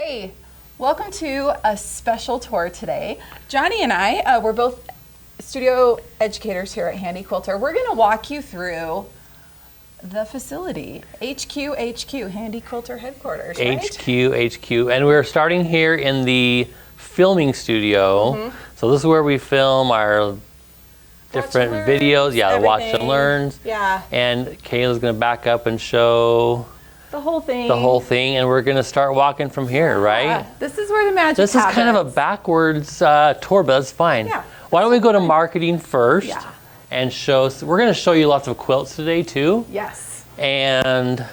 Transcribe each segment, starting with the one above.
Hey, welcome to a special tour today. Johnny and I, we're both studio educators here at Handi Quilter. We're going to walk you through the facility, HQ, Handi Quilter headquarters, right? HQ, and we're starting here in the filming studio. So this is where we film our different videos. Yeah, the watch and learns. Yeah. And Kayla's going to back up and show the whole thing. The whole thing, and we're going to start walking from here, right? This is where the magic happens. This is kind of a backwards tour, but that's fine. Yeah. Why don't we go to marketing first? Yeah. And show. So we're going to show you lots of quilts today too. Yes. And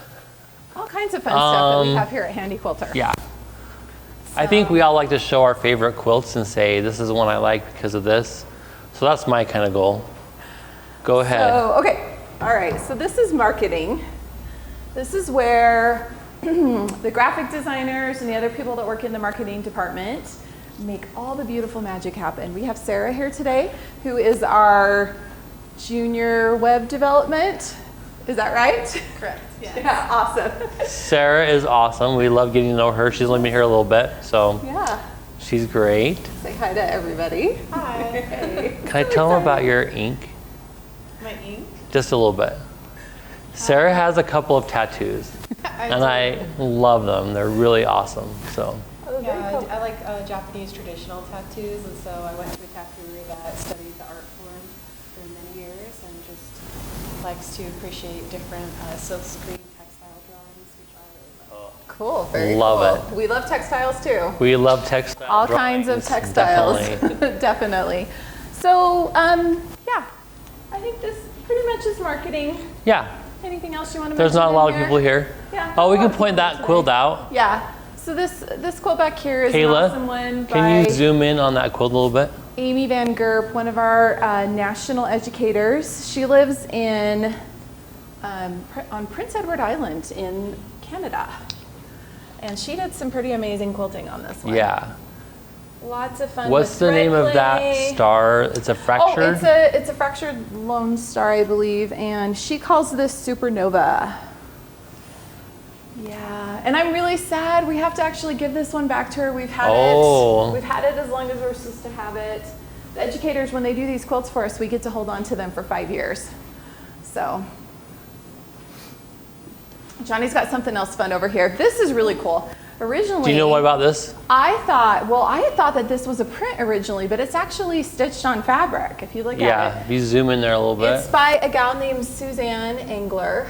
all kinds of fun stuff that we have here at Handi Quilter. Yeah. I think we all like to show our favorite quilts and say, this is the one I like because of this. So that's my kind of goal. Go ahead. So, okay. All right. So this is marketing. This is where the graphic designers and the other people that work in the marketing department make all the beautiful magic happen. We have Sarah here today, who is our junior web development. Is that right? Correct. Yes. Yeah, awesome. Sarah is awesome. We love getting to know her. She's only been here a little bit, so yeah, she's great. Say hi to everybody. Hi. Hey. Can I tell them about your ink? My ink? Just a little bit. Sarah has a couple of tattoos, and I love them. They're really awesome. So. Yeah, cool. I like Japanese traditional tattoos, and so I went to a tattooer that studied the art form for many years and just likes to appreciate different silkscreen textile drawings, which I really love. Cool. Very love cool. it. We love textiles too. We love textiles. All kinds of textiles. Definitely. Definitely. So, yeah, I think this pretty much is marketing. Yeah. Anything else you want to mention? There's not a lot of people here. Yeah. Oh, we can point that quilt out. Yeah. So this quilt back here is Kayla, an awesome one can you by zoom in on that quilt a little bit? Amy Van Gerp, one of our national educators. She lives in on Prince Edward Island in Canada, and she did some pretty amazing quilting on this one. Yeah. Lots of fun. What's the name of that star? It's a fractured? Oh, it's a fractured lone star, I believe, and she calls this supernova. Yeah, and I'm really sad. We have to actually give this one back to her. We've had it as long as we're supposed to have it. The educators, when they do these quilts for us, we get to hold on to them for 5 years. So, Johnny's got something else fun over here. This is really cool. Originally, do you know what about this? I had thought that this was a print originally, but it's actually stitched on fabric, if you look at it. Yeah, if you zoom in there a little bit. It's by a gal named Suzanne Engler,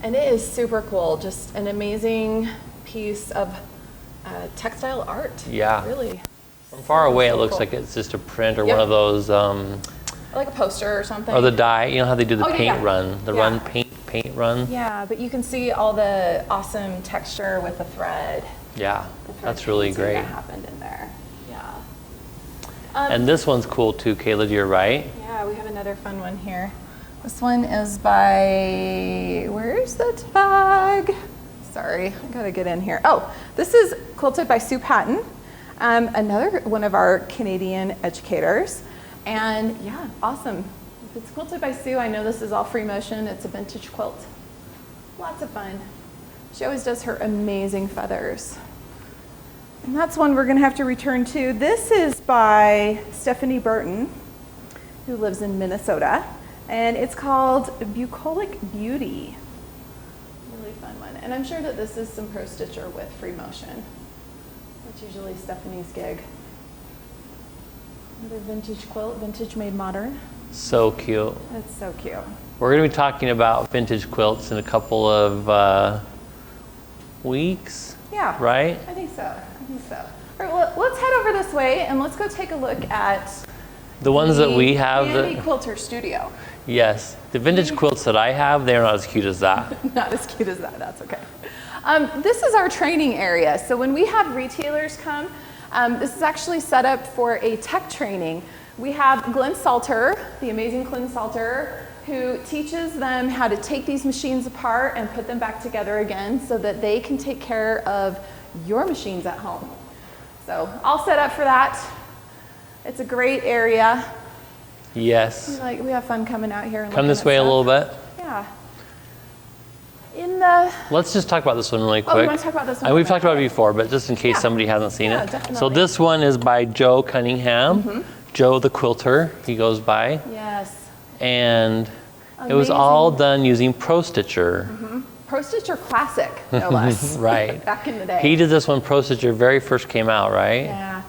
and it is super cool. Just an amazing piece of textile art. Yeah. Really. From far away, it so looks cool. like it's just a print or one of those, like a poster or something. or the dye. You know how they do the paint yeah. run, the Yeah. paint run. Yeah, but you can see all the awesome texture with the thread. Yeah, that's really great. That happened in there. Yeah. And this one's cool too, Kayla. You're right. Yeah, we have another fun one here. This one is by, where's the tag? Sorry, I gotta get in here. Oh, this is quilted by Sue Patton, another one of our Canadian educators. And yeah, awesome. If it's quilted by Sue, I know this is all free motion. It's a vintage quilt. Lots of fun. She always does her amazing feathers. And that's one we're gonna have to return to. This is by Stephanie Burton, who lives in Minnesota. And it's called Bucolic Beauty. Really fun one. And I'm sure that this is some pro stitcher with free motion. That's usually Stephanie's gig. Another vintage quilt, vintage made modern. So cute. That's so cute. We're going to be talking about vintage quilts in a couple of weeks. Yeah. Right? I think so. All right, well, let's head over this way and let's go take a look at The ones that we have. Handi Quilter Studio. Yes. The vintage quilts that I have, they're not as cute as that. Not as cute as that, that's okay. This is our training area. So when we have retailers come, this is actually set up for a tech training. We have Glenn Salter, the amazing Glenn Salter, who teaches them how to take these machines apart and put them back together again so that they can take care of your machines at home. So all set up for that. It's a great area. Yes. We have fun coming out here and Come looking this at way stuff. a little bit. Yeah. Let's just talk about this one really quick. Oh, you want to talk about this one? And we've talked about it before, but just in case Yeah. somebody hasn't seen Yeah, it. definitely. So this one is by Joe Cunningham. Joe the Quilter, he goes by. Yes. And it was all done using Pro Stitcher. Pro Stitcher Classic, no less. Right. Back in the day. He did this when Pro Stitcher very first came out, right? Yeah.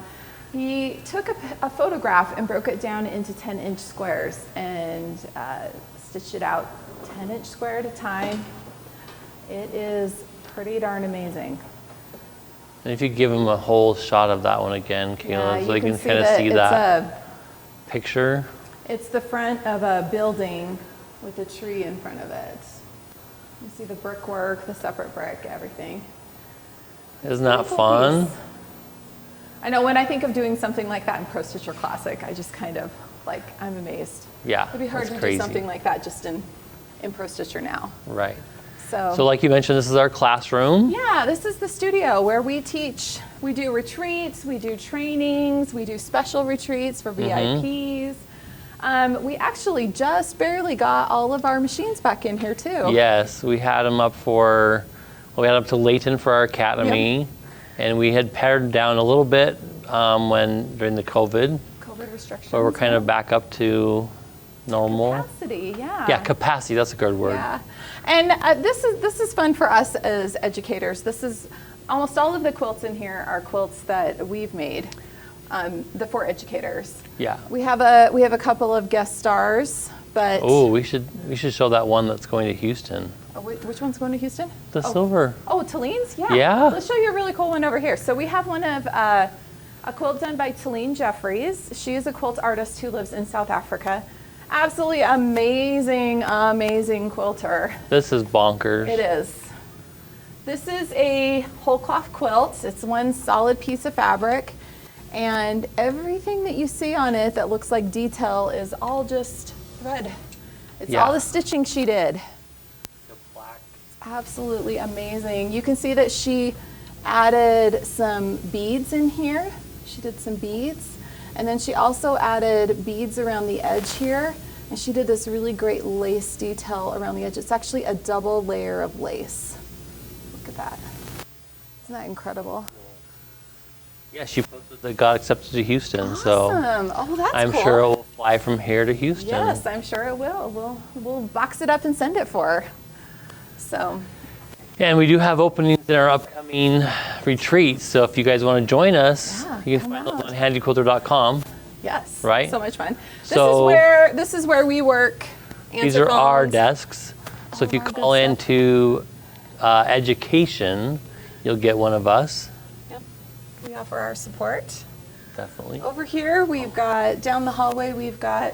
He took a photograph and broke it down into 10-inch squares and stitched it out 10-inch square at a time. It is pretty darn amazing. And if you give him a whole shot of that one again, Kayla, so you can kind of see that picture. It's the front of a building with a tree in front of it. You see the brickwork, the separate brick, everything. Isn't that Beautiful fun? piece. I know when I think of doing something like that in Pro Stitcher Classic, I just kind of like, I'm amazed. Yeah, It'd be hard that's to crazy. do something like that just in Pro Stitcher now. Right. So like you mentioned, this is our classroom. yeah, this is the studio where we teach. We do retreats, we do trainings, we do special retreats for VIPs. We actually just barely got all of our machines back in here too. Yes, we had them up we had up to Layton for our academy, and we had pared down a little bit during the COVID, Restrictions. but we're kind of back up to normal. Capacity, yeah. Yeah, capacity, that's a good word. Yeah, and this is fun for us as educators. This is almost all of the quilts in here are quilts that we've made, for educators. Yeah. We have a couple of guest stars, but Oh, we should show that one that's going to Houston. which one's going to Houston? The silver. Oh, Talene's? Yeah. Yeah. Let's show you a really cool one over here. So we have one of a quilt done by Talene Jeffries. She is a quilt artist who lives in South Africa. Absolutely amazing, amazing quilter. This is bonkers. It is. This is a whole cloth quilt. It's one solid piece of fabric, and everything that you see on it that looks like detail is all just thread. It's all the stitching she did. Absolutely amazing. You can see that she added some beads in here. She did some beads. And then she also added beads around the edge here. And she did this really great lace detail around the edge. It's actually a double layer of lace. Look at that. Isn't that incredible? Yeah, she posted that got accepted to Houston, so Awesome. Oh, that's I'm cool. sure it will fly from here to Houston. Yes, I'm sure it will. We'll box it up and send it for her. So. And we do have openings in our upcoming retreats. So if you guys want to join us, Yeah, you can come find them out. on handiquilter.com. Yes. Right? So much fun. So- This is where we work. These answer are our phones. desks. So if you All our call good stuff. into education, you'll get one of us. Yep. We offer our support. Definitely. Over here, we've got down the hallway. We've got.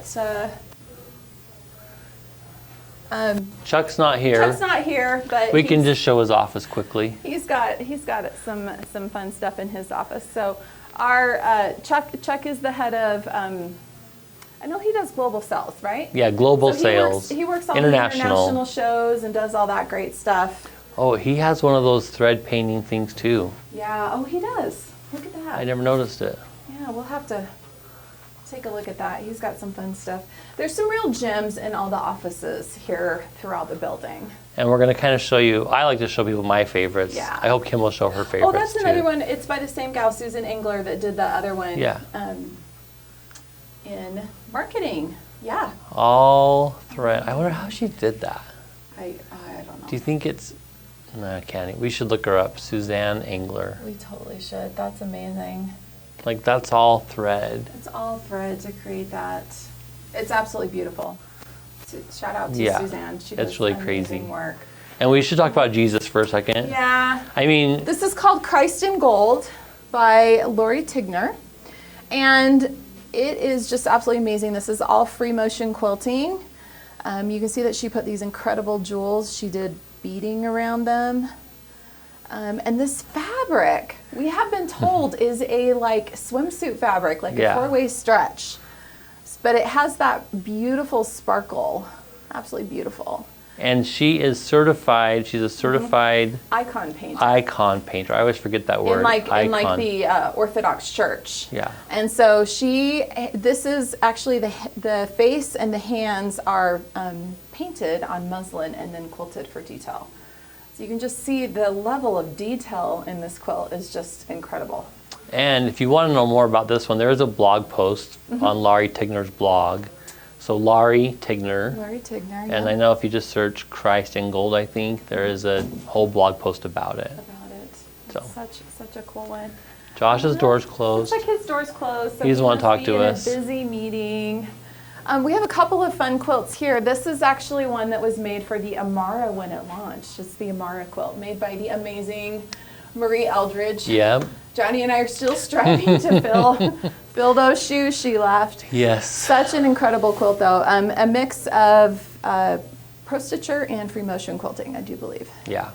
Chuck's not here. Chuck's not here, but We can just show his office quickly. He's got some fun stuff in his office. So our Chuck is the head of. I know he does global sales, right? Yeah, global So sales. He works on the International. international shows and does all that great stuff. Oh, he has one of those thread painting things too. Yeah. Oh, he does. Look at that. I never noticed it. Yeah, we'll have to take a look at that. He's got some fun stuff. There's some real gems in all the offices here throughout the building. And we're going to kind of show you, I like to show people my favorites. Yeah. I hope Kim will show her favorites Oh, that's too. another one. It's by the same gal, Susan Engler, that did the other one. Yeah. In marketing. Yeah. All thread. I wonder how she did that. I don't know. Do you think it's, no, I can't. We should look her up. Suzanne Engler. We totally should. That's amazing. Like that's all thread. It's all thread to create that. It's absolutely beautiful. Shout out to Yeah, Suzanne. She it's does really amazing crazy. work. And we should talk about Jesus for a second. Yeah. I mean, This is called Christ in Gold by Lori Tigner. And it is just absolutely amazing. This is all free motion quilting. You can see that she put these incredible jewels. She did beading around them. And this fabric, we have been told, is a like swimsuit fabric, like Yeah. a four-way stretch. But it has that beautiful sparkle. Absolutely beautiful. and she is certified. She's a certified Icon painter. icon painter. I always forget that word. in like icon. the Orthodox Church. Yeah. And so this is actually the face and the hands are painted on muslin and then quilted for detail. So you can just see the level of detail in this quilt is just incredible. And if you want to know more about this one, there is a blog post on Laurie Tigner's blog. So Laurie Tigner. Laurie Tigner, And I know if you just search Christ in Gold, I think, there is a whole blog post about it. So. Such a cool one. Josh's door's closed. Looks like his door's closed. So He doesn't want to must talk be to in us. A busy meeting. We have a couple of fun quilts here. This is actually one that was made for the Amara when it launched. It's the Amara quilt made by the amazing Marie Eldridge. Yep. Johnny and I are still striving to fill those shoes she left. Yes. Such an incredible quilt though. A mix of pro stitcher and free motion quilting, I do believe. Yeah.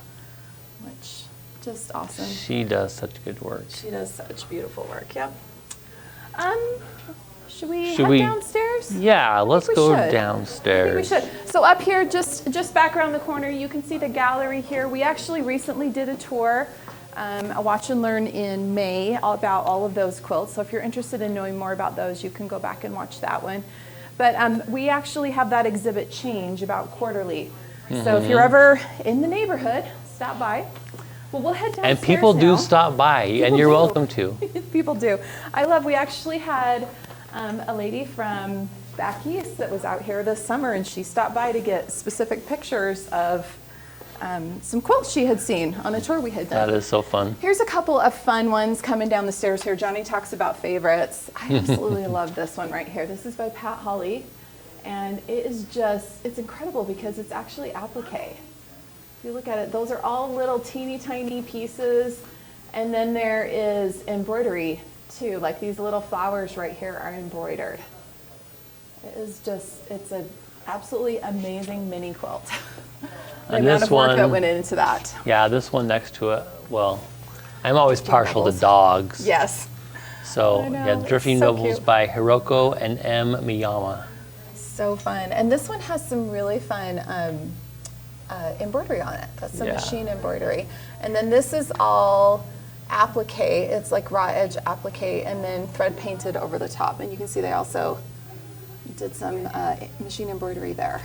Which, just awesome. She does such good work. She does such beautiful work, yep. Should we Should head we- downstairs? Yeah, let's we go should. I think we downstairs. should. So up here, just back around the corner, you can see the gallery here. We actually recently did a tour, a watch and learn in May about all of those quilts. So if you're interested in knowing more about those, you can go back and watch that one. But we actually have that exhibit change about quarterly. So if you're ever in the neighborhood, stop by. Well, we'll head downstairs And people now. do stop by, and you're do. welcome to. People do. We actually had a lady from back east that was out here this summer, and she stopped by to get specific pictures of some quilts she had seen on a tour we had done. That is so fun. Here's a couple of fun ones coming down the stairs here. Johnny talks about favorites. I absolutely love this one right here. This is by Pat Holly, and it is it's incredible because it's actually applique. If you look at it, those are all little teeny tiny pieces, and then there is embroidery too, like these little flowers right here are embroidered. It's an absolutely amazing mini quilt. The And amount this of work that one- went into that. Yeah, this one next to it, well, I'm always partial to Bubbles. dogs. Yes. So, I know, yeah, it's Drifting so Novels cute. by Hiroko and M. Miyama. So fun. And this one has some really fun embroidery on it. That's some Yeah. machine embroidery. And then this is all applique. It's like raw edge applique and then thread painted over the top. And you can see they also did some machine embroidery there.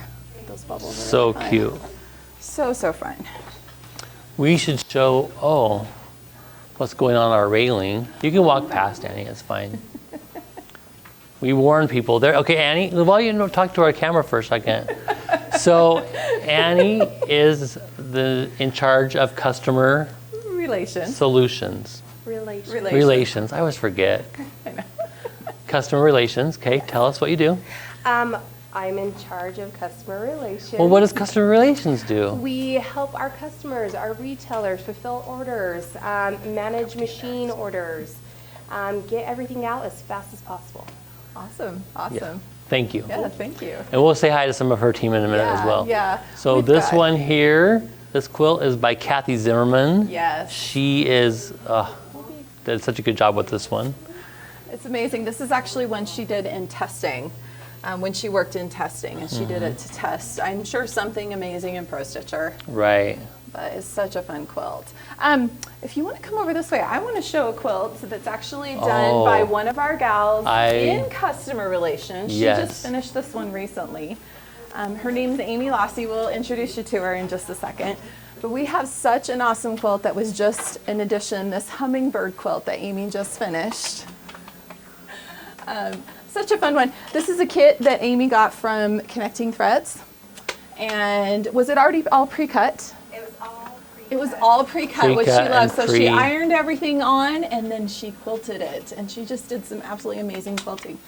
Those bubbles are So really fun. cute. So fun. We should show, what's going on our railing. You can walk past, Annie, it's fine. We warn people there. Okay, Annie, well, talk to our camera for a second. So Annie is in charge of customer Relations. solutions. Relations, I always forget. Customer relations, okay, tell us what you do. I'm in charge of customer relations. Well, what does customer relations do? We help our customers, our retailers, fulfill orders, manage machine orders, get everything out as fast as possible. Awesome. Thank you. Yeah, thank you. And we'll say hi to some of her team in a minute as well. Yeah. So We've this got- one here, this quilt is by Kathy Zimmerman. Yes. She did such a good job with this one. It's amazing. This is actually one she did in testing, when she worked in testing, and she did it to test, I'm sure, something amazing in Pro Stitcher, Right. but it's such a fun quilt. If you want to come over this way, I want to show a quilt that's actually done by one of our gals in customer relations. She just finished this one recently. Her name's Amy Lassie. We'll introduce you to her in just a second. But we have such an awesome quilt that was just in addition, this hummingbird quilt that Amy just finished. Such a fun one. This is a kit that Amy got from Connecting Threads. And was it already all pre-cut? It was all pre-cut. It was all pre-cut, which she Pre-cut loves. and So she ironed everything on and then she quilted it. And she just did some absolutely amazing quilting.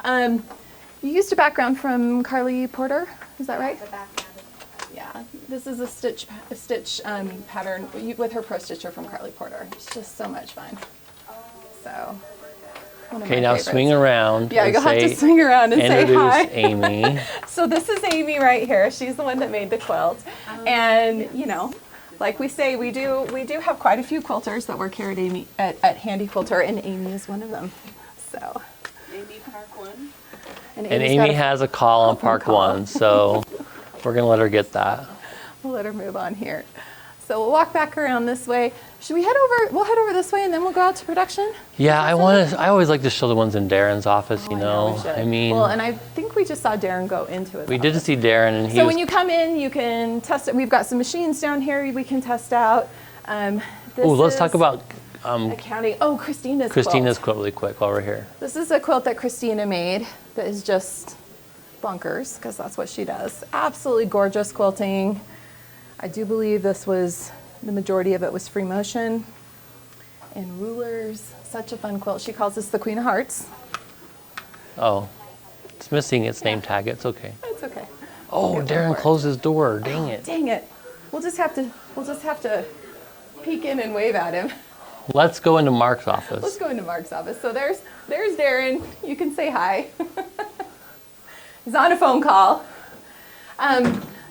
You used a background from Carly Porter, is that right? The background. Yeah, this is a stitch pattern with her Pro Stitcher from Carly Porter. It's just so much fun. So, one of Okay, my now favorites. swing around. Yeah, and you'll have to say- swing around and say Introduce hi. Amy. So this is Amy right here. She's the one that made the quilt. And, like we say, we do have quite a few quilters that work here at Amy at Handi Quilter, and Amy is one of them. So, Amy Park 1. And Amy's got Amy has a call on Park call. 1, so we're going to let her get that. We'll let her move on here. So we'll walk back around this way. Should we head over? We'll head over this way and then we'll go out to production. Yeah, I always like to show the ones in Darren's office, you know. we should. I mean, well, and I think we just saw Darren go into it. we did see Darren, and he So was, when you come in, you can test it. We've got some machines down here we can test out. oh, let's talk about accounting. Oh, Christina's quilt really quick while we're here. This is a quilt that Christina made that is just bonkers because that's what she does. Absolutely gorgeous quilting. I do believe the majority of it was free motion and rulers. Such a fun quilt. She calls this the Queen of Hearts. Oh, it's missing its name tag. It's okay. It's okay. Oh, Darren closed his door. Dang it. Dang it. We'll just have to peek in and wave at him. Let's go into Mark's office. Let's go into Mark's office. So there's Darren. You can say hi. He's on a phone call.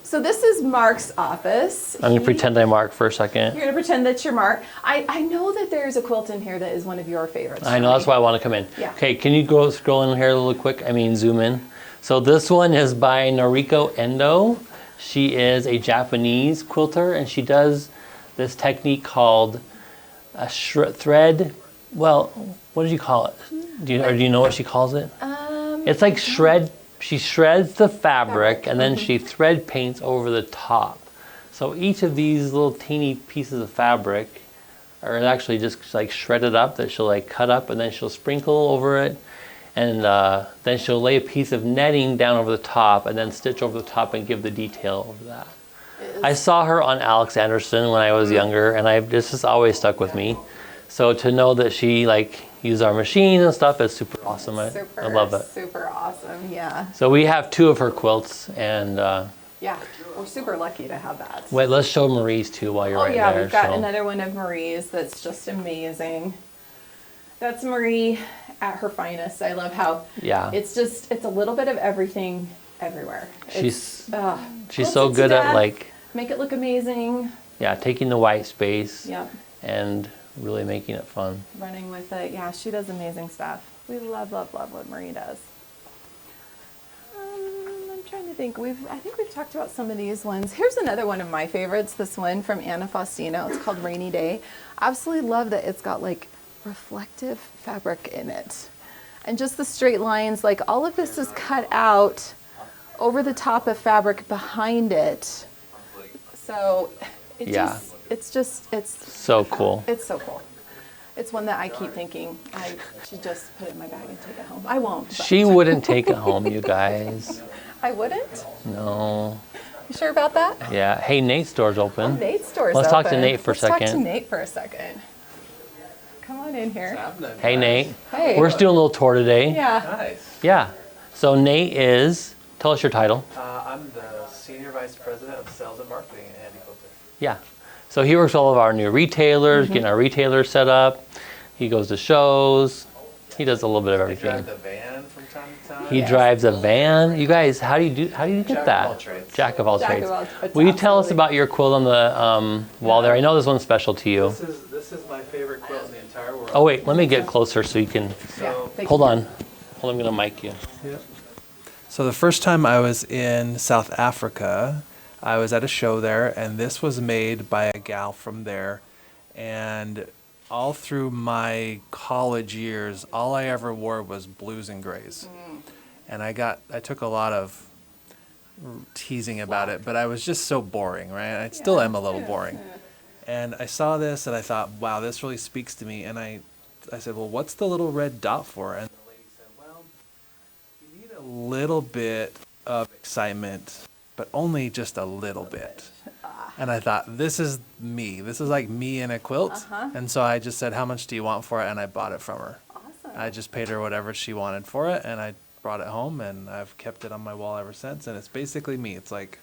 So this is Mark's office. I'm going to pretend I'm Mark for a second. You're going to pretend that you're Mark. I know that there's a quilt in here that is one of your favorites. I know, that's why I want to come in. Yeah. Okay, can you go scroll in here a little quick? I mean, zoom in. So this one is by Noriko Endo. She is a Japanese quilter, and she does this technique called a thread. Well, what did you call it? Do you know what she calls it? It's like shred. She shreds the fabric and then she thread paints over the top. So each of these little teeny pieces of fabric are actually just like shredded up that she'll like cut up, and then she'll sprinkle over it, and then she'll lay a piece of netting down over the top and then stitch over the top and give the detail over that. I saw her on Alex Anderson when I was younger, and this has always stuck with me. So to know that she used our machine and stuff is super awesome. I love it. Super awesome, yeah. So we have 2 of her quilts, and Yeah, we're super lucky to have that. wait, let's show Marie's too while you're right there. We've got So- another one of Marie's that's just amazing. That's Marie at her finest. I love how it's a little bit of everything everywhere. She's Quilted so to good at death, make it look amazing. taking the white space Yep. and really making it fun. Running with it. Yeah, she does amazing stuff. We love what Marie does. I'm trying to think. I think we've talked about some of these ones. Here's another one of my favorites. This one from Anna Faustino. It's called Rainy Day. Absolutely love that it's got reflective fabric in it, and just the straight lines. All of this is cut out over the top of fabric behind it. So it's so cool. It's so cool. It's one that I keep thinking I should just put it in my bag and take it home. I won't. But. She wouldn't take it home, you guys. I wouldn't? No. You sure about that? Yeah. Hey, Nate's door's open. Nate's door's Let's open. talk to Nate for a second. Let's talk to Nate for a second. Come on in here. Hey, Nate. Hey. We're just doing a little tour today. Yeah. Nice. Yeah. So Nate tell us your title. I'm the Senior Vice President of Sales and Marketing at Handi Quilter. Yeah. So he works with all of our new retailers, getting our retailers set up. He goes to shows. He does a little bit of I everything. drive the van from time to time. He drives a van. You guys, how do you get Jack that? of all trades. Jack of all Jack trades. of all trades, Will you tell us absolutely. about your quilt on the wall there? I know this one's special to you. This is my favorite quilt in the entire world. Oh wait, let me get closer so you can. So, Hold on. I'm gonna mic you. So the first time I was in South Africa, I was at a show there, and this was made by a gal from there. And all through my college years, all I ever wore was blues and grays. And I took a lot of teasing about it, but I was just so boring, right? I still am a little boring. And I saw this and I thought, wow, this really speaks to me. And I said, well, what's the little red dot for? And the lady said, well, you need a little bit of excitement, but only just a little bit. And I thought, this is me. This is like me in a quilt. And so I just said, how much do you want for it? And I bought it from her. Awesome. I just paid her whatever she wanted for it, and I brought it home, and I've kept it on my wall ever since. And it's basically me. It's like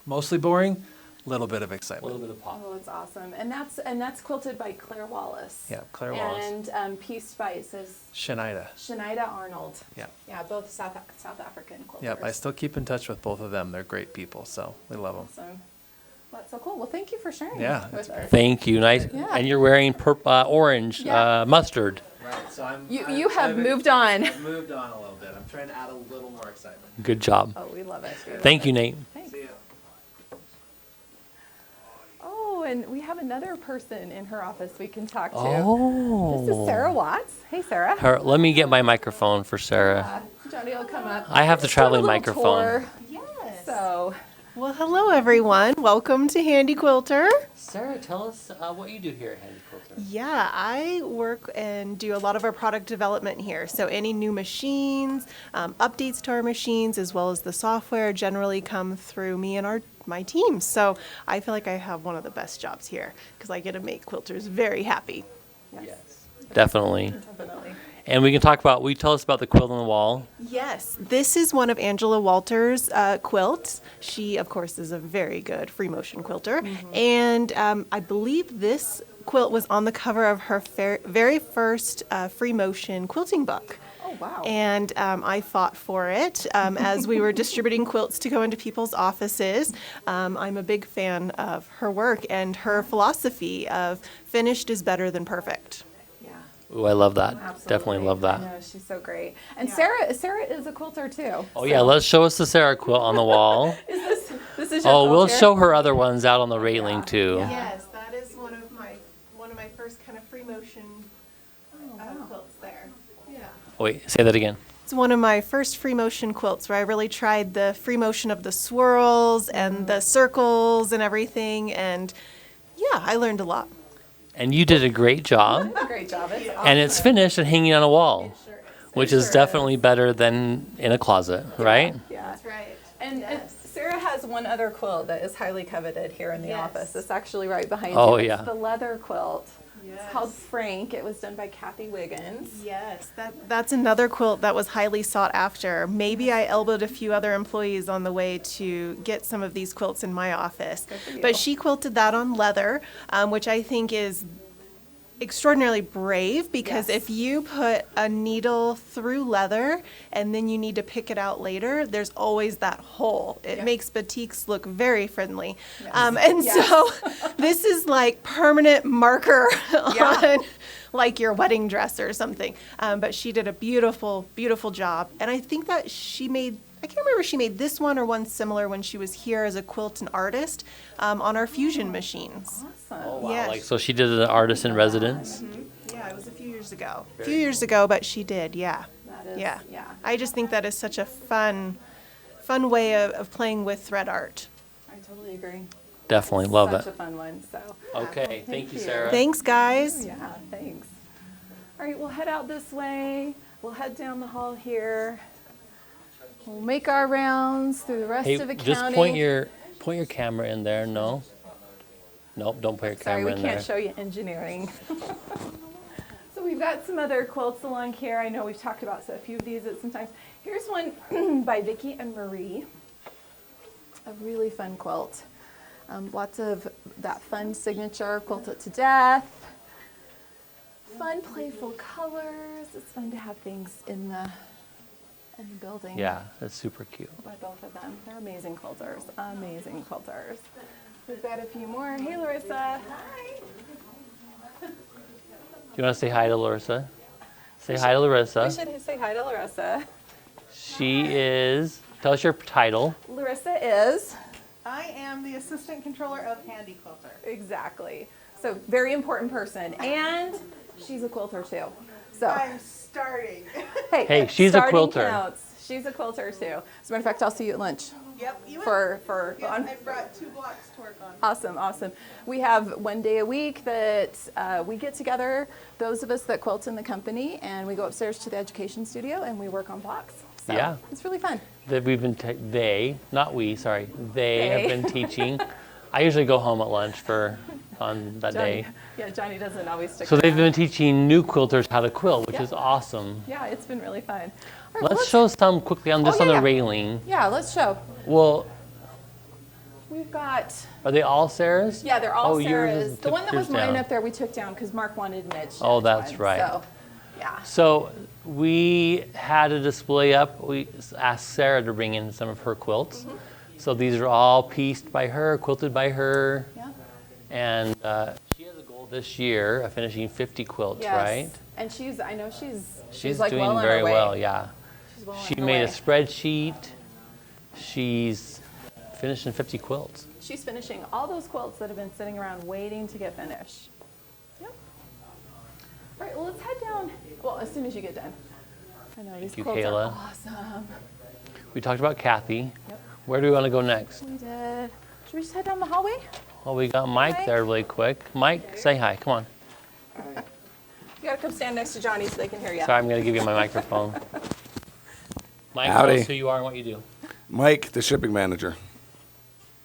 mostly boring, little bit of A excitement. little bit of pop. Oh, it's awesome. And that's quilted by Claire Wallace. Yeah, Claire Wallace. And Peace Spice is Shania. Shania Arnold. Yeah. Yeah, both South African quilters. Yep, I still keep in touch with both of them. They're great people, so we love them. Awesome. Well, that's so cool. Well, thank you for sharing Yeah, with us. Thank you. Nice. Yeah. And you're wearing orange Yeah. mustard. right, so You have moved on. I've moved on a little bit. I'm trying to add a little more excitement. Good job. Oh, we love it. Thank you, Nate. Thanks. See ya. Oh, and we have another person in her office we can talk to. Oh. This is Sarah Watts. Hey, Sarah. Let me get my microphone for Sarah. Johnny will come up. I have the Let's do a traveling little microphone. tour. Yes. So, Well, hello everyone. Welcome to Handi Quilter. Sarah, tell us what you do here at Handi Quilter. Yeah, I work and do a lot of our product development here. So any new machines, updates to our machines, as well as the software generally come through me and my team. So I feel like I have one of the best jobs here because I get to make quilters very happy. Yes, definitely. definitely. And we can talk about, will you tell us about the quilt on the wall? Yes, this is one of Angela Walter's quilts. She, of course, is a very good free motion quilter. And I believe this quilt was on the cover of her very first free motion quilting book. Oh, wow. And I fought for it as we were distributing quilts to go into people's offices. I'm a big fan of her work and her philosophy of finished is better than perfect. Ooh, I love that. Absolutely. Definitely love that. I know, she's so great. And Sarah is a quilter too. Oh yeah, let's show us the Sarah quilt on the wall. This is your Oh, we'll quilt here? show her other ones out on the railing too. Yes, that is one of my first kind of free motion quilts there. Yeah. Oh, wait, say that again. It's one of my first free motion quilts where I really tried the free motion of the swirls and the circles and everything, and yeah, I learned a lot. And you did a great job. Great job. It's And it's finished and hanging on a wall, which is sure definitely better than in a closet, right? Yeah. That's right. And Sarah has one other quilt that is highly coveted here in the office. It's actually right behind Oh, you. yeah. It's the leather quilt. Yes. It's called Frank. It was done by Kathy Wiggins. Yes, that's another quilt that was highly sought after. Maybe I elbowed a few other employees on the way to get some of these quilts in my office. for you. But she quilted that on leather, which I think is extraordinarily brave because Yes. if you put a needle through leather and then you need to pick it out later, there's always that hole. It Yeah. makes batiks look very friendly. Yes. And Yes. so this is like permanent marker Yeah. on like your wedding dress or something. But she did a beautiful, beautiful job. And I think that I can't remember if she made this one or one similar when she was here as a quilt and artist on our fusion machines. Awesome. Oh, wow. Yes. Like, so she did an artist in residence? Yeah, it was a few years ago. But she did, yeah. That is, Yeah. yeah. I just think that is such a fun way of playing with thread art. I totally agree. Definitely love Such it. a fun one. So. Okay, thank you, you. Sarah. Thanks, guys. Yeah, thanks. All right, we'll head out this way. We'll head down the hall here. We'll make our rounds through the rest Hey, of accounting. just point your camera in there. No. Nope, don't put your Sorry, camera we in there. can't show you engineering. So we've got some other quilts along here. I know we've talked about a few of these at some times. Here's one by Vicki and Marie. A really fun quilt. Lots of that fun signature, quilt it to death. Fun, playful colors. It's fun to have things in the building. Yeah, that's super cute. By both of them. They're amazing quilters. Amazing quilters. We've got a few more. Hey, Larissa. Hi. Do you want to say hi to Larissa? Say hi to Larissa. We should say hi to Larissa. She is, tell us your title. Larissa is. I am the assistant controller of Handi Quilter. Exactly. So, very important person. And she's a quilter too. So, I'm starting. Hey, she's a starting quilter. counts. She's a quilter too. As a matter of fact, I'll see you at lunch. Yep. You I brought 2 blocks to work on. Awesome, awesome. We have one day a week that we get together, those of us that quilt in the company, and we go upstairs to the education studio and we work on blocks. So Yeah. it's really fun. That we've been, they have They. been teaching. I usually go home at lunch on that Johnny, day. yeah, Johnny doesn't always stick So they've around. been teaching new quilters how to quilt, which Yeah. is awesome. Yeah, it's been really fun. All right, Let's show some quickly on just Oh, on yeah, the yeah. railing. Yeah, let's show. Well, We've got, are they all Sarah's? yeah, they're all Oh, yours Sarah's. is- The one that yours was mine down. up there, we took down because Mark wanted an edge. Oh, that's right. So, yeah. So we had a display up. We asked Sarah to bring in some of her quilts. Mm-hmm. So these are all pieced by her, quilted by her. Yeah. And she has a goal this year of finishing 50 quilts, Yes. right? And I know she's She's like doing well on very her way. well, yeah. She's well on She her made a way. spreadsheet. She's finishing 50 quilts. She's finishing all those quilts that have been sitting around waiting to get finished. Yep. All right, well, let's head down. Well, as soon as you get done. I know, these you, quilts Kayla. are awesome. We talked about Kathy. Yep. Where do we want to go next? We did. Should we just head down the hallway? Well, we got Mike Mike. there really quick. Mike, say hi. Come on. You gotta come stand next to Johnny so they can hear you. Sorry, I'm going to give you my microphone. Mike, tell Howdy. us who you are and what you do. Mike, the shipping manager.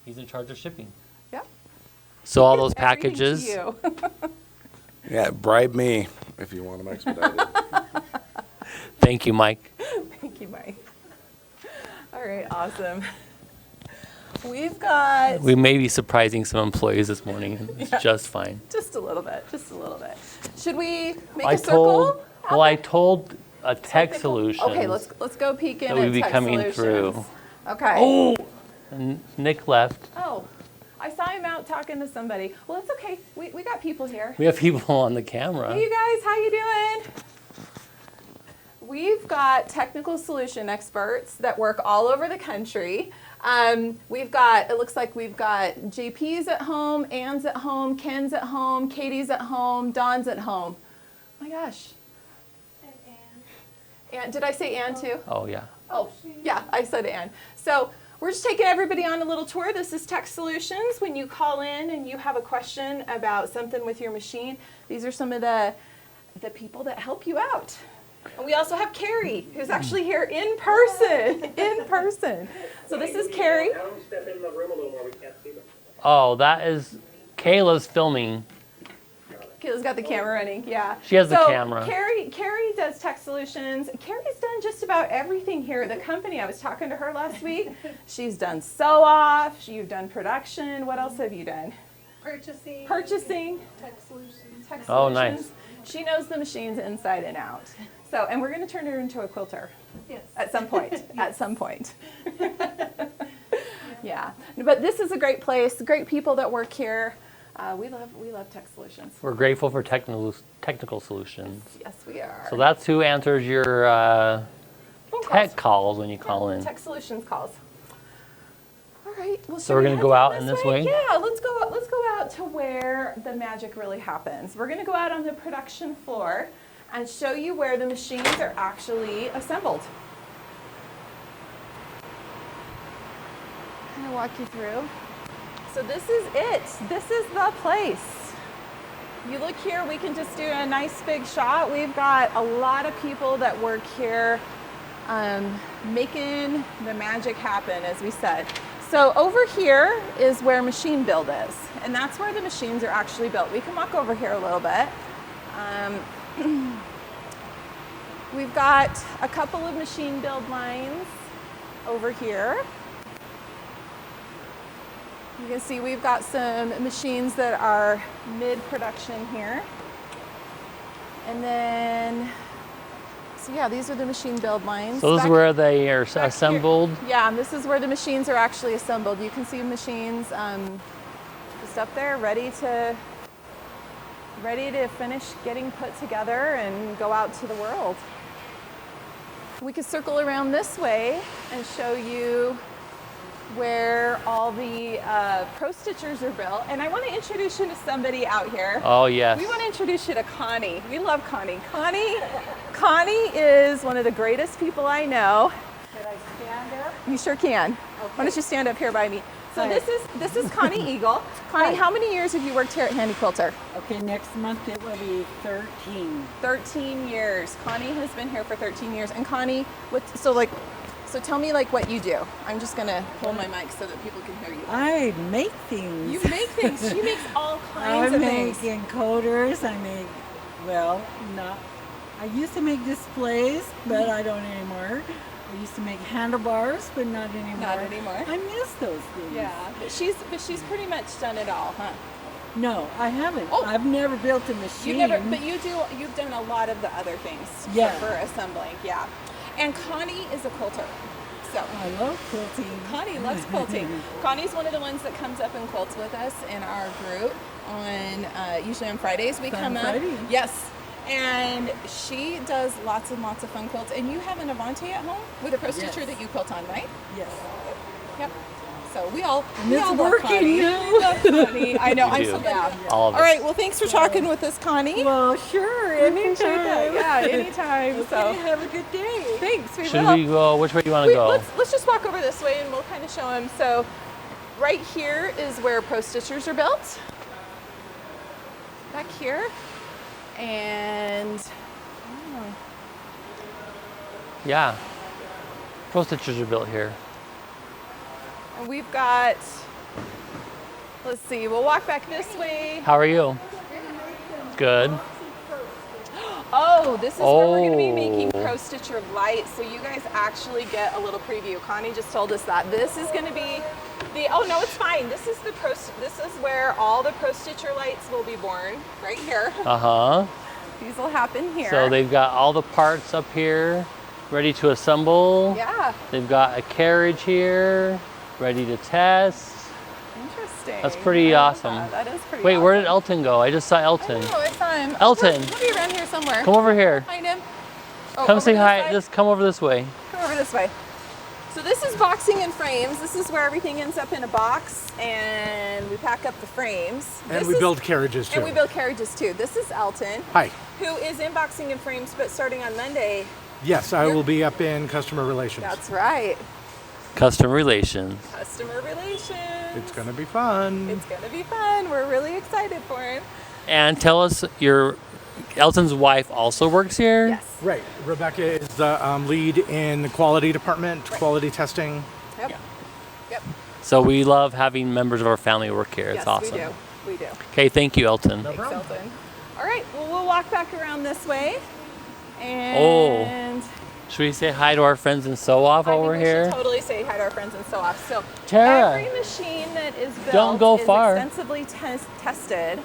He's in charge of shipping. Yep. So all those Everything to packages. you. Yeah, bribe me if you want them expedited. Thank you, Mike. Thank you, Mike. All right, awesome. We've got We may be surprising some employees this morning. It's Yeah. just fine. just a little bit, just a little bit. Should we make I a circle? told, well, I told a tech Technical- solution. Okay, let's go peek in that at we'd be Tech coming Solutions. through. Okay. Oh, and Nick left. Oh, I saw him out talking to somebody. Well, it's okay. We got people here. We have people on the camera. Hey, you guys, how you doing? We've got technical solution experts that work all over the country. It looks like we've got JP's at home, Ann's at home, Ken's at home, Katie's at home, Dawn's at home. Oh my gosh. And Ann. Did I say Ann too? Oh, yeah. Oh, yeah, I said Ann. So we're just taking everybody on a little tour. This is Tech Solutions. When you call in and you have a question about something with your machine, these are some of the people that help you out. And we also have Carrie, who's actually here in person, So this is Carrie. Have them step in the room a little more, we can't see them. Oh, that is Kayla's filming. Kayla's got the camera running, yeah. She has the camera. Carrie does Tech Solutions. Carrie's done just about everything here at the company. I was talking to her last week. She's done sew-off, you've done production. What else have you done? Purchasing. Tech Solutions. Tech Oh, Solutions. nice. She knows the machines inside and out. So, and we're going to turn her into a quilter. Yes. At some point. At some point. Yeah. But this is a great place. Great people that work here. We love Tech Solutions. We're grateful for technical solutions. Yes, we are. So that's who answers your Phone tech calls when you call in. Tech Solutions calls. All right. Well, So we're gonna go out in this way? Yeah. Let's go out to where the magic really happens. We're going to go out on the production floor and show you where the machines are actually assembled. Kind of walk you through. So this is it. This is the place. You look here, we can just do a nice big shot. We've got a lot of people that work here making the magic happen, as we said. So over here is where machine build is, and that's where the machines are actually built. We can walk over here a little bit. We've got a couple of machine build lines over here. You can see we've got some machines that are mid-production here. And then, so yeah, these are the machine build lines. So this is Back- where they are back assembled. here. Yeah, and this is where the machines are actually assembled. You can see machines just up there ready to finish getting put together and go out to the world. We could circle around this way and show you where all the pro stitchers are built. And I want to introduce you to somebody out here. Oh, yes. We want to introduce you to Connie. We love Connie. Connie is one of the greatest people I know. Should I stand up? You sure can. Why don't you stand up here by me? So Hi. this is Connie Eagle. Connie, how many years have you worked here at Handi Quilter? Okay, next month it will be 13. 13 years. Connie has been here for 13 years. And Connie, so tell me like what you do. I'm just gonna pull my mic so that people can hear you. I make things. You make things. She makes all I kinds of make things. encoders. I used to make displays, but I don't anymore. I used to make handlebars, but not anymore. Not anymore. I miss those things. Yeah, but she's pretty much done it all, huh? No, I haven't. Oh. I've never built a machine. You've done a lot of the other things Yeah. for assembling, yeah. And Connie is a quilter. So I love quilting. Connie loves quilting. Connie's one of the ones that comes up and quilts with us in our group on usually on Fridays. We come up. Friday. Yes. And she does lots and lots of fun quilts. And you have an Avante at home with a pro stitcher that you quilt on, right? Yes. Yep. So we all it's love working Connie. now. We love Connie. I know. We I'm do. so glad. All of All us. right. Well, thanks for talking with us, Connie. Well, sure, Appreciate that. anytime. Yeah, anytime. Okay, So have a good day. thanks. We Should will. we go? Which way do you want to go? Let's just walk over this way and we'll kind of show them. So right here is where pro stitchers are built. Back here. And Yeah. Pro stitchers are built here. and we've got, let's see, we'll walk back this way. How are you? Good. Oh, this is where we're going to be making Oh. Pro Stitcher lights, so you guys actually get a little preview. Connie just told us that this is going to be the. Oh no, it's fine. This is the This is where all the Pro Stitcher lights will be born, right here. Uh-huh. These will happen here. So they've got all the parts up here ready to assemble. Yeah, They've got a carriage here ready to test. interesting. That's pretty I love awesome. that. That is pretty. Wait, awesome. where did Elton go? I just saw Elton. Oh, I saw him. Elton. He'll be around here somewhere. Come over here. Find him. Oh, Come over say this hi. side? Just come over this way. Come over this way. So this is boxing and frames. This is where everything ends up in a box and we pack up the frames. And This we is- build carriages too. And we build carriages too. This is Elton, Hi. who is in boxing and frames, but starting on Monday. Yes, I will be up in customer relations. That's right. Customer relations. Customer relations. It's going to be fun. It's gonna be fun. We're really excited for him. And tell us, Elton's wife also works here? Yes. Right. Rebecca is the lead in the quality department, quality testing. Yep. Yep. So we love having members of our family work here. It's Yes, awesome. we do. We do. Okay, thank you, Elton. Thanks, Elton. All right. Well, we'll walk back around this way. And Should we say hi to our friends in Sew Off I over think we here? should totally say hi to our friends and Sew Off. So Tara. every machine that is built Don't go is far. extensively tested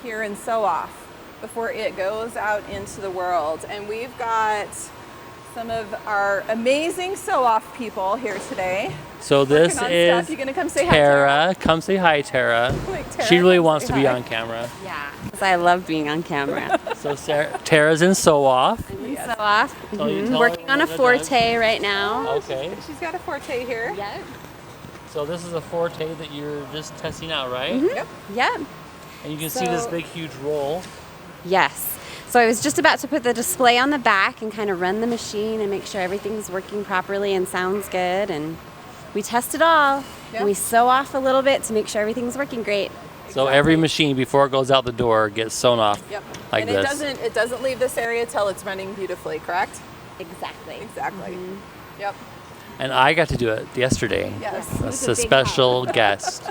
here in Sew Off before it goes out into the world. And we've got some of our amazing Sew Off people here today. So this Working on is stuff. You gonna come say hi, Tara. Come say hi, Tara. Quick, Tara, She really come wants say to be hi. on camera. Yeah, because I love being on camera. So Tara's in Sew Off. So off. So you tell Working on a everyone what it forte right now. Okay. She's got a forte here. Yep. So this is a forte that you're just testing out, right? Yep. Yep. And you can see this So- big, huge roll. Yes. So I was just about to put the display on the back and kind of run the machine and make sure everything's working properly and sounds good. And we test it all. Yep. And we sew off a little bit to make sure everything's working great. So every machine before it goes out the door gets sewn off Yep. like and this. it doesn't leave this area till it's running beautifully, correct? Exactly. Exactly. Yep. And I got to do it yesterday. Yes. That's a special guest.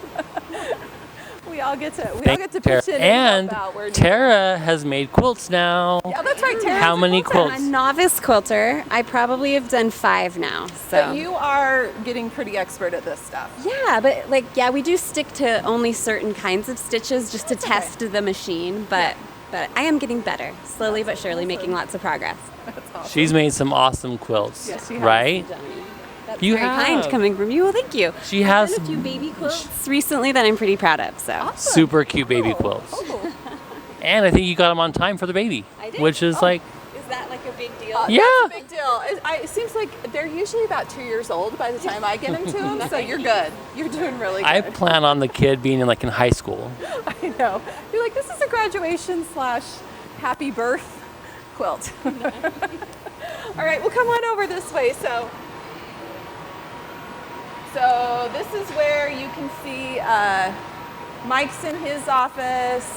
We all get to Thank Tara. pitch in And help out. We're Tara has made quilts now. Yeah, that's right. Tara's How a many quilter. quilts? I'm a novice quilter. I probably have done 5 now. So. But you are getting pretty expert at this stuff. Yeah, but we do stick to only certain kinds of stitches just to test the machine, but I am getting better, slowly but surely, making lots of progress. That's awesome. She's made some awesome quilts, Yes, she has. right? That's You very kind have. coming from you. Well, thank you. She I've has done a few baby quilts recently that I'm pretty proud of. So super cute baby quilts. And I think you got them on time for the baby, I did. which is like, is that like a big deal? Yeah. That's a big deal. It seems like they're usually about 2 years old by the time I get them to them, so you're good. You're doing really good. I plan on the kid being in high school. I know. You're like, this is a graduation / happy birth quilt. All right, well, come on over this way. So this is where you can see Mike's in his office.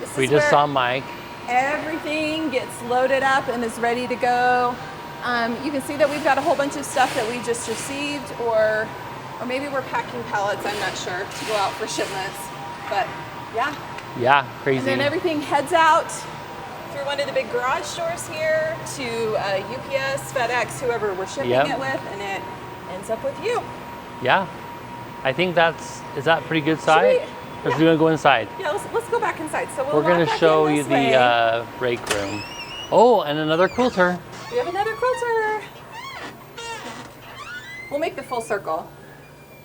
This We is just where saw Mike. everything gets loaded up and is ready to go. You can see that we've got a whole bunch of stuff that we just received, or maybe we're packing pallets, I'm not sure, to go out for shipments. But yeah. Yeah, crazy. And then everything heads out through one of the big garage stores here to UPS, FedEx, whoever we're shipping Yep. it with, and it ends up with you. Yeah. I think is that pretty good size? Or should we go inside? Yeah, let's go back inside. So we'll We're going walk to back show in you this way. the break room. Oh, and another quilter. We have another quilter. We'll make the full circle.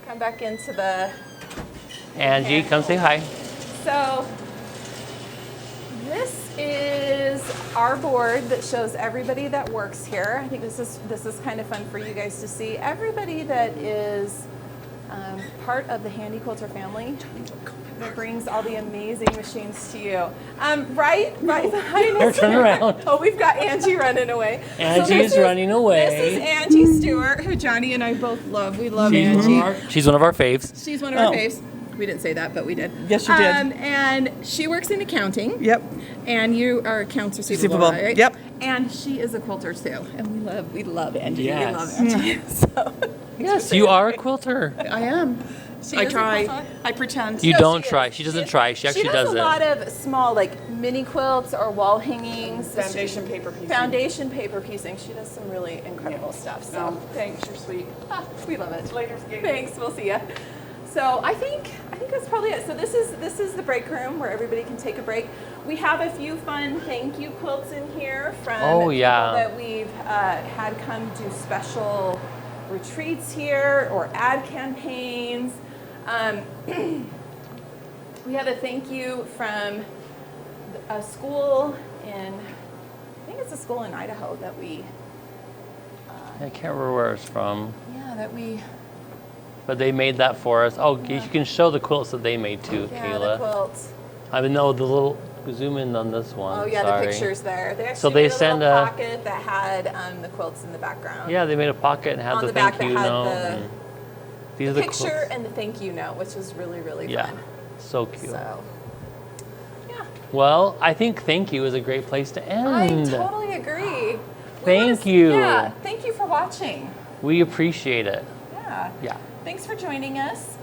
Come back into the... Angie, come say hi. So this is our board that shows everybody that works here. I think this is kind of fun for you guys to see. Everybody that is part of the Handi Quilter family that brings all the amazing machines to you. Right behind Here, us. turn around. Oh, we've got Angie running away. Angie's running away. This is Angie Stewart, who Johnny and I both love. We love Angie. She's one of our faves. She's one of our faves. We didn't say that, but we did. Yes, you did. And she works in accounting. Yep. And you are accounts receivable, right? Yep. And she is a quilter too. And we love Angie. Yes. We love Angie. So, Yes, you are a quilter. I am. I try. I pretend. You No, don't she try. is. She doesn't try. She actually She does does it. a lot of small, like mini quilts or wall hangings. Foundation paper piecing. Foundation paper piecing. She does some really incredible stuff. So Thanks, you're sweet. we love it. Later, Thanks. We'll see ya. So I think that's probably it. So this is the break room where everybody can take a break. We have a few fun thank you quilts in here from people that we've had come do special retreats here or ad campaigns. We have a thank you from a school in, I think it's a school in Idaho that we. I can't remember where it's from. Yeah, that we. But they made that for us. Oh, you can show the quilts that they made too, Yeah, Kayla. the quilts. I mean, no, the little, zoom in on this one. Oh yeah, Sorry. the pictures there. They actually So they made send a little a pocket that had the quilts in the background. Yeah, they made a pocket and had On the the back thank you that had note. the- and these are the the picture quilts. and the thank you note, which was really, really Yeah, fun. so cute. So, yeah. Well, I think thank you is a great place to end. I totally agree. Thank you. Yeah, thank you for watching. We appreciate it. Yeah. Yeah. Thanks for joining us.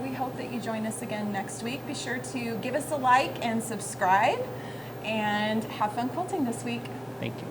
We hope that you join us again next week. Be sure to give us a like and subscribe, and have fun quilting this week. Thank you.